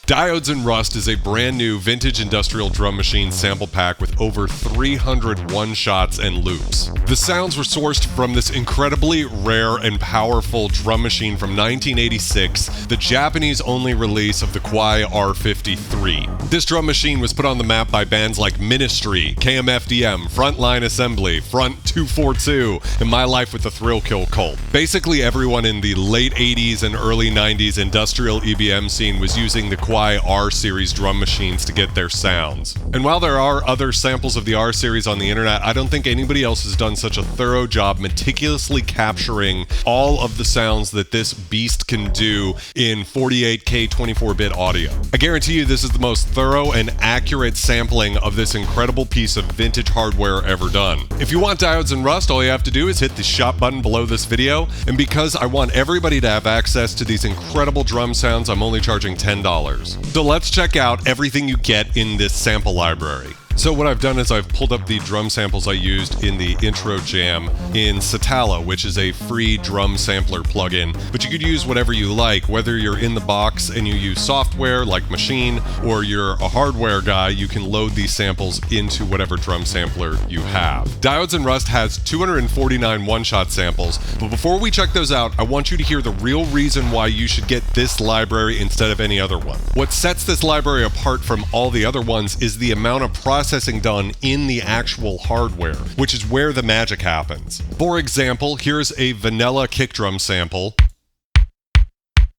Diodes and Rust is a brand new vintage industrial drum machine sample pack with over 300 one-shots and loops. The sounds were sourced from this incredibly rare and powerful drum machine from 1986, the Japanese-only release of the Kawai R-50 III. This drum machine was put on the map by bands like Ministry, KMFDM, Frontline Assembly, Front 242, and My Life with the Thrill Kill Cult. Basically everyone in the late 80s and early 90s industrial EBM scene was using the Kawai R-Series drum machines to get their sounds. And while there are other samples of the R-Series on the internet, I don't think anybody else has done such a thorough job meticulously capturing all of the sounds that this beast can do in 48K 24-bit audio. I guarantee you this is the most thorough and accurate sampling of this incredible piece of vintage hardware ever done. If you want Diodes and Rust, all you have to do is hit the shop button below this video, and because I want everybody to have access to these incredible drum sounds, I'm only charging $10. So let's check out everything you get in this sample library. So what I've done is I've pulled up the drum samples I used in the intro jam in Satala, which is a free drum sampler plugin, but you could use whatever you like, whether you're in the box and you use software like Machine, or you're a hardware guy, you can load these samples into whatever drum sampler you have. Diodes and Rust has 249 one-shot samples, but before we check those out, I want you to hear the real reason why you should get this library instead of any other one. What sets this library apart from all the other ones is the amount of processing done in the actual hardware, which is where the magic happens. For example, here's a vanilla kick drum sample.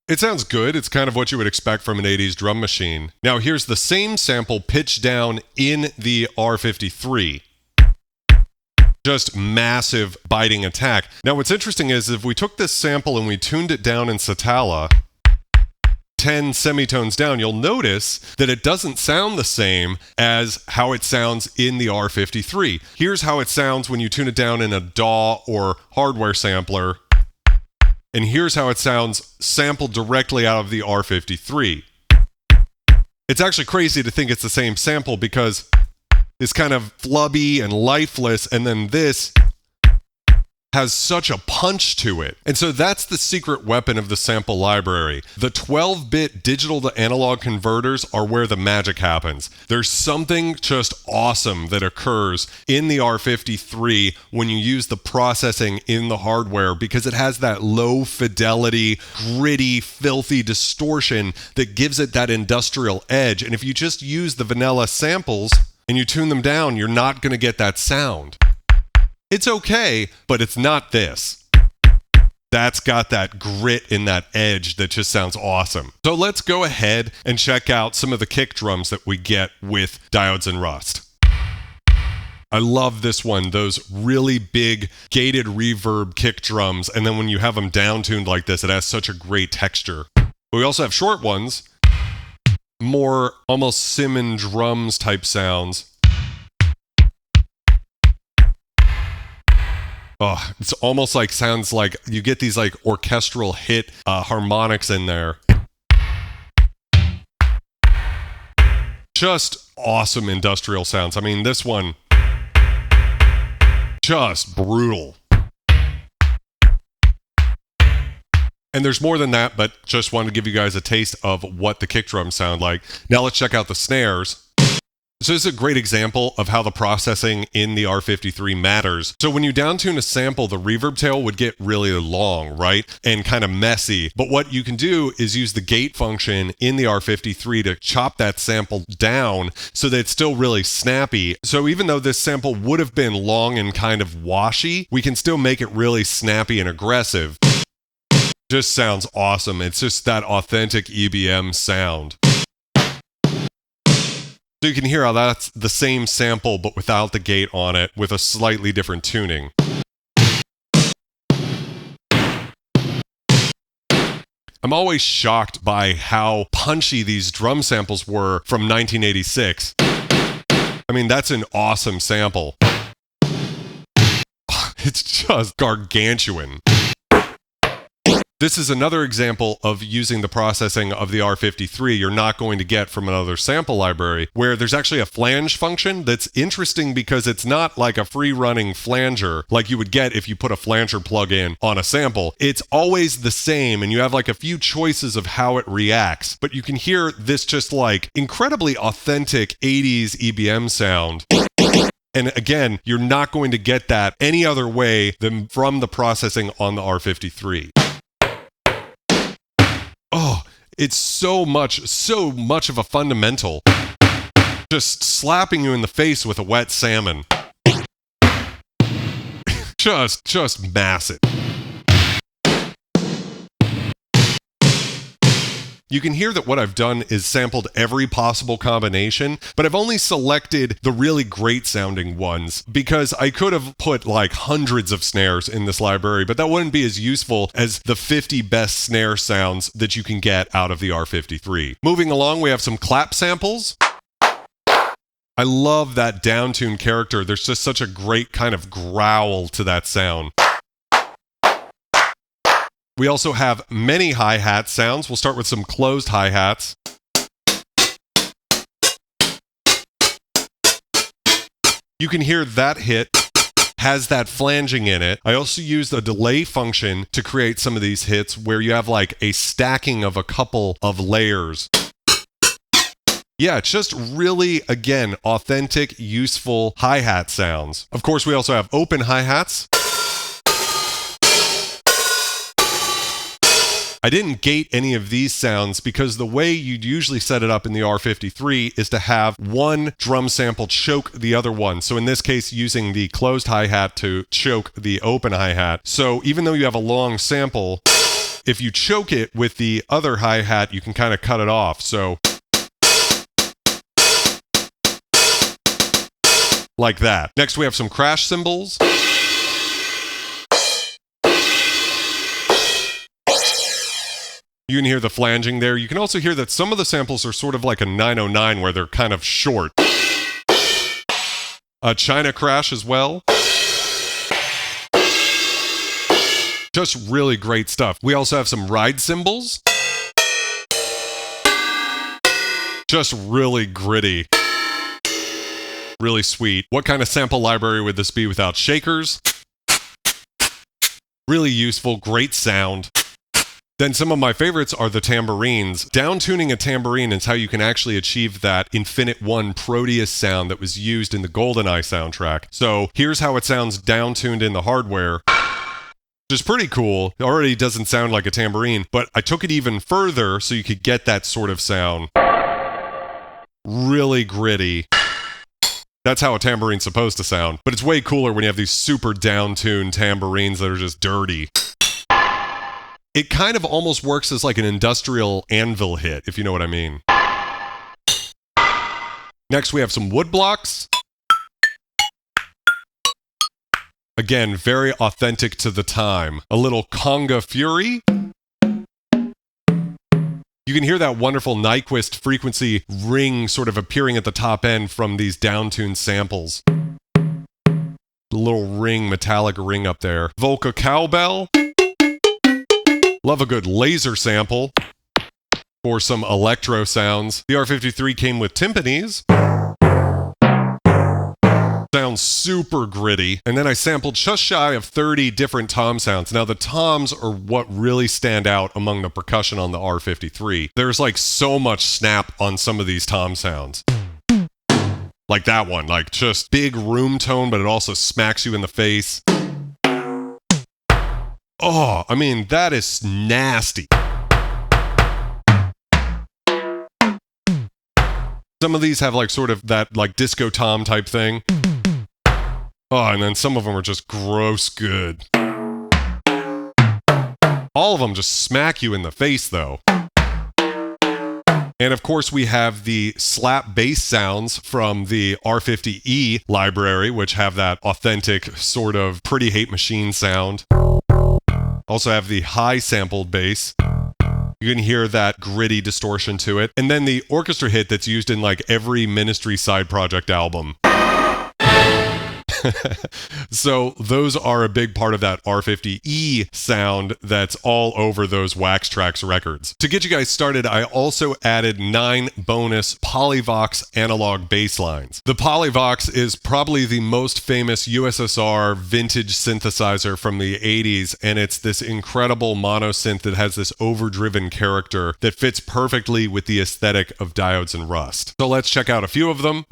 It sounds good, it's kind of what you would expect from an 80s drum machine. Now here's the same sample pitched down in the R-50 III. Just massive biting attack. Now what's interesting is if we took this sample and we tuned it down in Satala, 10 semitones down, you'll notice that it doesn't sound the same as how it sounds in the R-50 III. Here's how it sounds when you tune it down in a DAW or hardware sampler, and here's how it sounds sampled directly out of the R-50 III. It's actually crazy to think it's the same sample because it's kind of flubby and lifeless, and then this has such a punch to it. And so that's the secret weapon of the sample library. The 12-bit digital to analog converters are where the magic happens. There's something just awesome that occurs in the R-50 III when you use the processing in the hardware because it has that low fidelity, gritty, filthy distortion that gives it that industrial edge. And if you just use the vanilla samples and you tune them down, you're not going to get that sound. It's okay, but it's not this. That's got that grit and that edge that just sounds awesome. So let's go ahead and check out some of the kick drums that we get with Diodes and Rust. I love this one, those really big gated reverb kick drums, and then when you have them down-tuned like this, it has such a great texture. But we also have short ones, more almost Simmons drums type sounds. Oh, it's almost like sounds like you get these like orchestral hit harmonics in there. Just awesome industrial sounds. I mean, this one, just brutal. And there's more than that, but just wanted to give you guys a taste of what the kick drums sound like. Now let's check out the snares. So this is a great example of how the processing in the R-50 III matters. So when you downtune a sample, the reverb tail would get really long, right? And kind of messy. But what you can do is use the gate function in the R-50 III to chop that sample down so that it's still really snappy. So even though this sample would have been long and kind of washy, we can still make it really snappy and aggressive. Just sounds awesome. It's just that authentic EBM sound. So you can hear how that's the same sample but without the gate on it with a slightly different tuning. I'm always shocked by how punchy these drum samples were from 1986. I mean, that's an awesome sample. It's just gargantuan. This is another example of using the processing of the R-50 III you're not going to get from another sample library, where there's actually a flange function that's interesting because it's not like a free-running flanger like you would get if you put a flanger plug-in on a sample. It's always the same, and you have like a few choices of how it reacts, but you can hear this just like incredibly authentic 80s EBM sound. And again, you're not going to get that any other way than from the processing on the R-50 III. Oh, it's so much of a fundamental. Just slapping you in the face with a wet salmon. just massive. You can hear that what I've done is sampled every possible combination, but I've only selected the really great sounding ones because I could have put like hundreds of snares in this library, but that wouldn't be as useful as the 50 best snare sounds that you can get out of the R-50 III. Moving along, we have some clap samples. I love that downtuned character. There's just such a great kind of growl to that sound. We also have many hi-hat sounds. We'll start with some closed hi-hats. You can hear that hit has that flanging in it. I also used a delay function to create some of these hits where you have like a stacking of a couple of layers. Yeah, it's just really, again, authentic, useful hi-hat sounds. Of course, we also have open hi-hats. I didn't gate any of these sounds because the way you'd usually set it up in the R-50 III is to have one drum sample choke the other one. So in this case, using the closed hi-hat to choke the open hi-hat. So even though you have a long sample, if you choke it with the other hi-hat, you can kind of cut it off. So like that. Next, we have some crash cymbals. You can hear the flanging there. You can also hear that some of the samples are sort of like a 909 where they're kind of short. A China crash as well. Just really great stuff. We also have some ride cymbals. Just really gritty. Really sweet. What kind of sample library would this be without shakers? Really useful, great sound. Then some of my favorites are the tambourines. Downtuning a tambourine is how you can actually achieve that Infinite One Proteus sound that was used in the GoldenEye soundtrack. So here's how it sounds downtuned in the hardware. Which is pretty cool. It already doesn't sound like a tambourine, but I took it even further so you could get that sort of sound. Really gritty. That's how a tambourine's supposed to sound. But it's way cooler when you have these super downtuned tambourines that are just dirty. It kind of almost works as like an industrial anvil hit, if you know what I mean. Next, we have some wood blocks. Again, very authentic to the time. A little conga fury. You can hear that wonderful Nyquist frequency ring sort of appearing at the top end from these downtuned samples. The little ring, metallic ring up there. Volca cowbell. Love a good laser sample for some electro sounds. The R-50 III came with timpanis. Sounds super gritty. And then I sampled just shy of 30 different tom sounds. Now the toms are what really stand out among the percussion on the R-50 III. There's like so much snap on some of these tom sounds. Like that one, like just big room tone, but it also smacks you in the face. Oh, I mean, that is nasty. Some of these have like sort of that like disco tom type thing. Oh, and then some of them are just gross good. All of them just smack you in the face though. And of course we have the slap bass sounds from the R-50E library, which have that authentic sort of Pretty Hate Machine sound. Also have the high sampled bass. You can hear that gritty distortion to it. And then the orchestra hit that's used in like every Ministry side project album. So those are a big part of that R-50 sound that's all over those Wax Trax records. To get you guys started, I also added 9 bonus Polivoks analog bass lines. The Polivoks is probably the most famous USSR vintage synthesizer from the 80s, and it's this incredible mono synth that has this overdriven character that fits perfectly with the aesthetic of Diodes and Rust. So let's check out a few of them.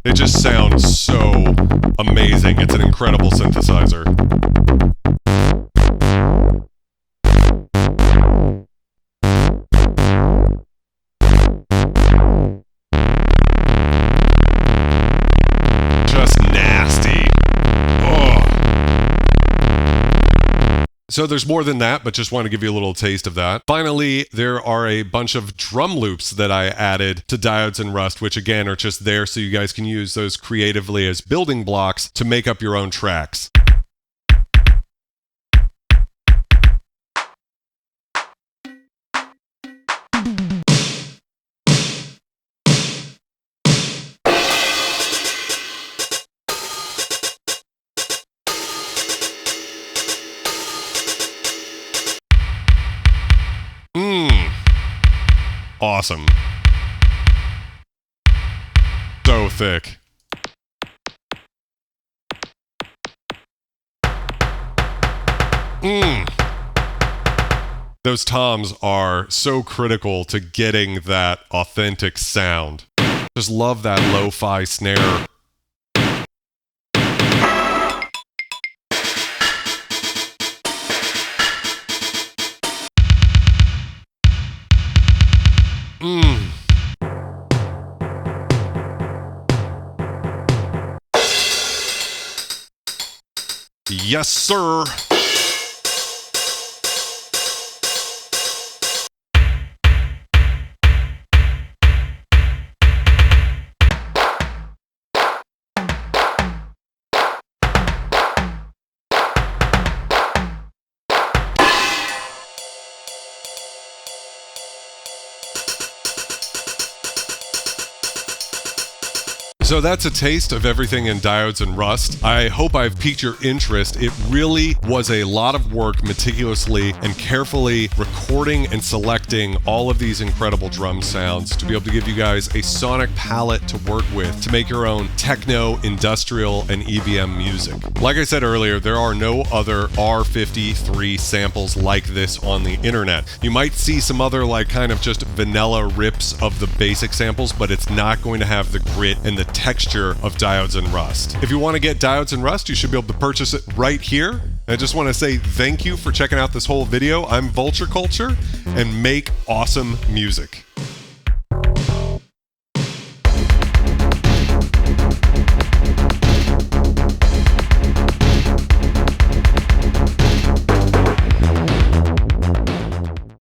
It just sounds so amazing. It's an incredible synthesizer. Just nasty. Oh. So there's more than that, but just want to give you a little taste of that. Finally, there are a bunch of drum loops that I added to Diodes and Rust, which again are just there so you guys can use those creatively as building blocks to make up your own tracks. Awesome. So thick. Those toms are so critical to getting that authentic sound. Just love that lo-fi snare. Yes, sir. So that's a taste of everything in Diodes and Rust. I hope I've piqued your interest. It really was a lot of work meticulously and carefully recording and selecting all of these incredible drum sounds to be able to give you guys a sonic palette to work with to make your own techno, industrial, and EBM music. Like I said earlier, there are no other R-50 III samples like this on the internet. You might see some other like kind of just vanilla rips of the basic samples, but it's not going to have the grit and the texture of Diodes and Rust. If you want to get Diodes and Rust, you should be able to purchase it right here. I just want to say thank you for checking out this whole video. I'm Vulture Culture, and make awesome music.